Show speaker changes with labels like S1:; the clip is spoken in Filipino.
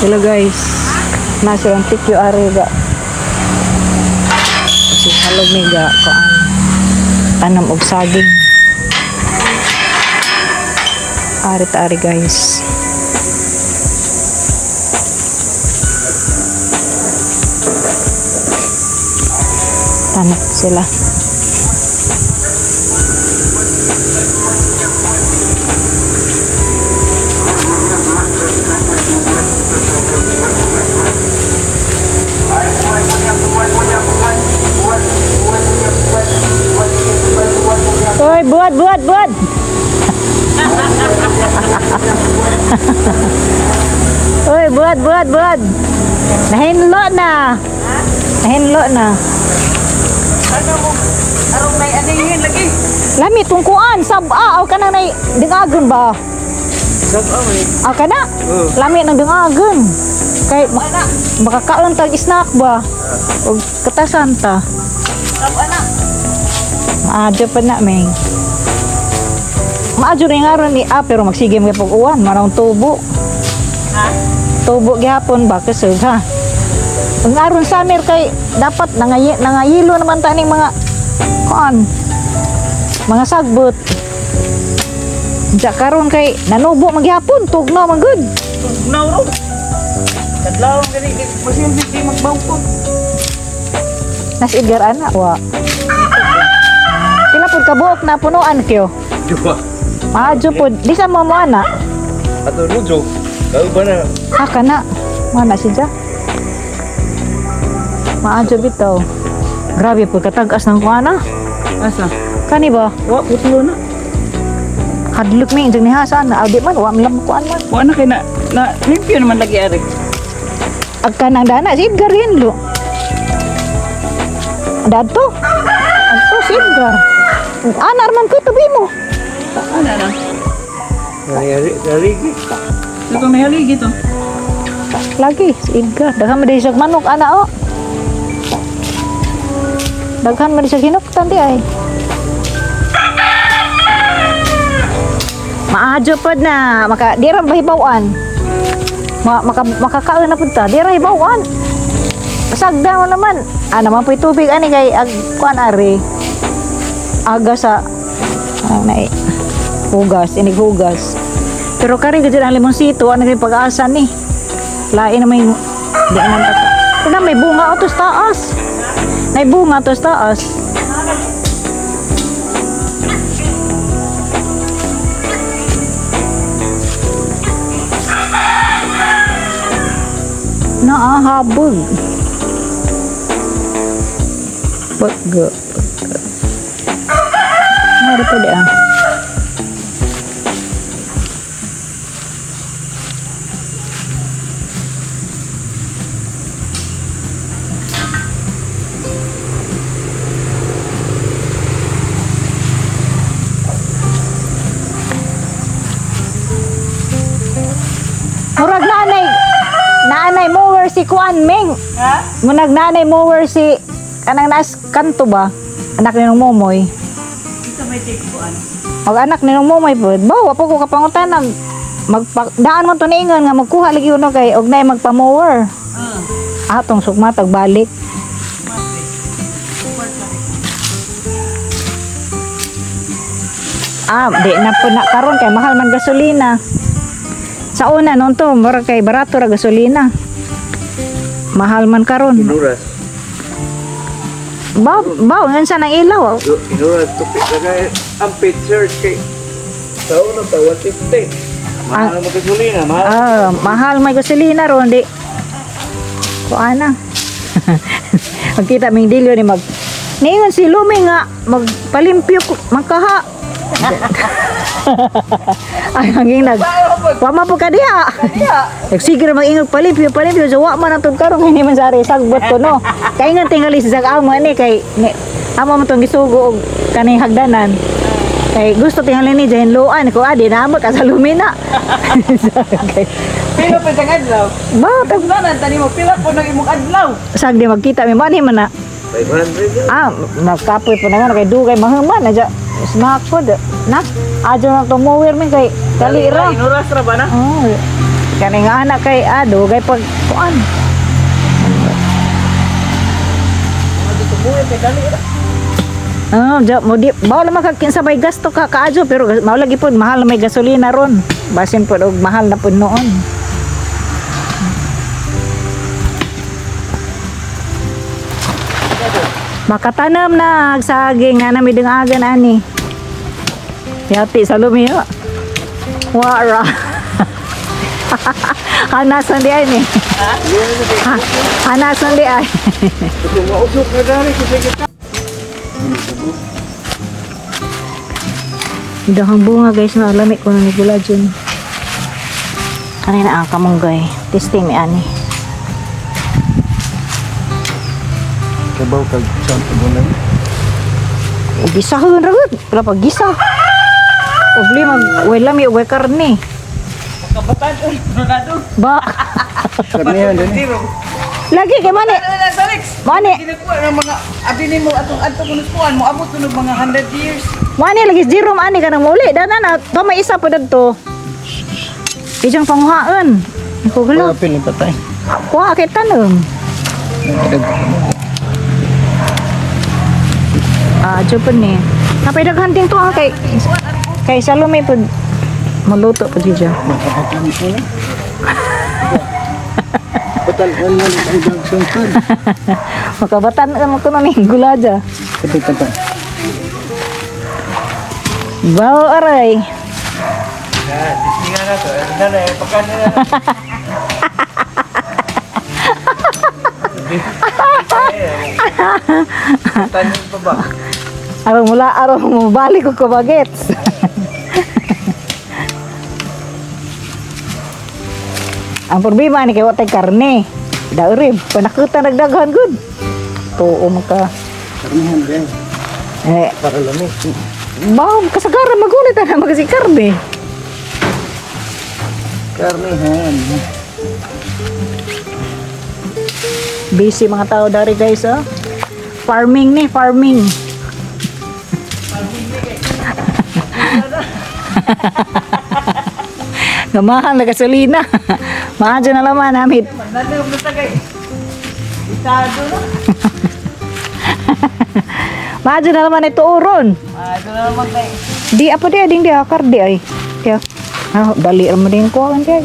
S1: Sila guys. Nasa yung tikyo ariga. Kasi halog mega kuan. Tanam og saging. Ari-ari guys. Tanap sila. Oy, buat. Oy, buat. Nahinlo na.
S2: Arong may anihin lagi.
S1: Lami tungkuan sab-a aw kana nay dingagon ba?
S2: Sab-a man.
S1: Aw kana? Lami nang dingagon. Kay makakaon tag snack ba? Og katasan ta.
S2: Sab-a na.
S1: Maajo pa na may. Maajo rin nga ron ni pero magsigim ka pag uwan manang tubo.
S2: Ha?
S1: Tubo gihapon ba kusog ha? Ang aron summer kay dapat nangayilo naman taning mga kuan. Mga sagbot. Diya karon kay nanubo magyapon tugnaw man good.
S2: Tugnaw ro. Kadlaw gani masin di magbawpot.
S1: Nas Edgar ana wa. Pila pud kabuok na punuan kyo.
S2: Duwa.
S1: Maajo pud di sa mo ana.
S2: Ato rujo. Kau ba na?
S1: Ha kana. Mana si Jack? Maajo bitaw. Grabe pud katag-as ng kuana.
S2: Asa?
S1: Kani ba?
S2: Wa putlo na.
S1: Hadlok mi jeng niha sana. Audi man wa mlam kuan man.
S2: Wa na kay na limpyo naman lagi ari.
S1: Agka nang dana si Edgar yan lo. Dadto. Adto si Edgar. Anar man ko tabi mo.
S2: Ana na. Naligi. Ito may haligi to.
S1: Lagi si Edgar. Daghan man siya manok ana o. Daghan man siya hinuktan di ay. Maajo pod na maka di ra bahibawan. Makakaon na pud ta. Di ra hibawan. Sagda mo naman. Naman po'y tubig ani kay ag kuan ari. Aga sa nay hugas, inig hugas. Pero kari gid ang limonsito ano gyud pag-asa ni. Lain na may di man ta. Kuna may bunga atos taas. May bunga atos taas. Naahabog. Pagga. Ano pa di ah? Murag nanay mower si Kuan Ming.
S2: Ha?
S1: Munag nanay mower si kanang nas kanto ba? Anak ni nung Momoy.
S2: Ito may tikuan.
S1: Og anak ni nung Momoy po. Bawa po ko kapangutan ng daan mo to niingon nga magkuha lagi uno kay og nay magpa-mower. Atong sugmatag balik. Di na po na karon kay mahal man gasolina. Sa una noon to, mura kay barato ra gasolina. Mahal man karon.
S2: Inuras.
S1: Baw, ngansa nang ilaw.
S2: Inuras tupik na kay ang picture kay sa unang tawa 50. Mahal mo gasolina, mahal.
S1: Mahal may gasolina ron di. Kuana. Magkita ming dilyo ni mag Ningon si Lumi nga magpalimpyo magkaha. Ay hanging wama po ka diha. Sige ra mag-ingog palimpyo so wa man atong karon hindi man sari sagbot ko no. Kay nga tingali sa amo ni kay amo man tong gisugo og kaning hagdanan. Kay gusto tingali ni jahin luan ko adi na amo ka sa Lumi na.
S2: Pila pa sang adlaw?
S1: Ba tag
S2: Taglanan tani mo pila po nang imong adlaw.
S1: sagdi magkita mi man na.
S2: 500.
S1: Magkapoy po na nga kay dugay mahuman na dya snack food na adyo na to mower min kay kalira.
S2: Inuras ra ba na?
S1: Kani nga anak kay ado kay pag kuan. Mo di bawal makakin sa may gasto ka kaadyo pero mao lagi pud mahal na may gasolina ron. Basin pud og mahal na pud noon. Makatanam na saging nga nami dengagan ani. Yati sa lumiyo. Wara. Hanasan di ay ni. Hanasan di ay.
S2: Ito mausok na dari kasi kita.
S1: Dahang bunga guys na lamig ko na ni gula dyan. Kanina ang kamunggay. Testing ni ani.
S2: Kabaw kag santo bulan.
S1: Gisahon ragot. Wala pa gisa. Ubli mag way lami way karne.
S3: Kabatan ul Ronaldo.
S1: Ba.
S2: Karnihan din.
S1: Lagi kay mani. Mani.
S3: Ginakuha ng mga abinin mo atong adto kuno kuan mo abot kuno mga 100 years.
S1: Mani lagi zero ani kanang mauli. Dana na to may isa pa dadto. Ijang panghuhaan. Iko galo.
S2: Apil ni patay.
S1: Kuha kay tanom. Jupan ni. Napay daghanting to kay Salome pud maluto pud diya.
S2: Patal man ang dagsangkan.
S1: Makabatan ka mo kuno ni gula dya.
S2: Kapit-kapit.
S1: Bao aray.
S2: Tingnan na to. Ano na pakan na. Tanong pa ba?
S1: Araw mo balik ko bagets. Ang problema ni kay watay karne. Daurib panakutan nagdaghan gud. Tuo man ka.
S2: Karnihan din. Para lamig.
S1: Bao kasagaran magulit na magasi karne.
S2: Karnihan.
S1: Busy mga tao dari guys oh. Farming ni, farming. Gamahal na gasolina. Maadyo na laman namit.
S3: Nanay mo tagay. Itado na.
S1: Maadyo na laman ito uron.
S3: Ado na naman kay.
S1: Di apa dia ding dia akar di ay. Dia. Ah, balik mo din ko kan dia.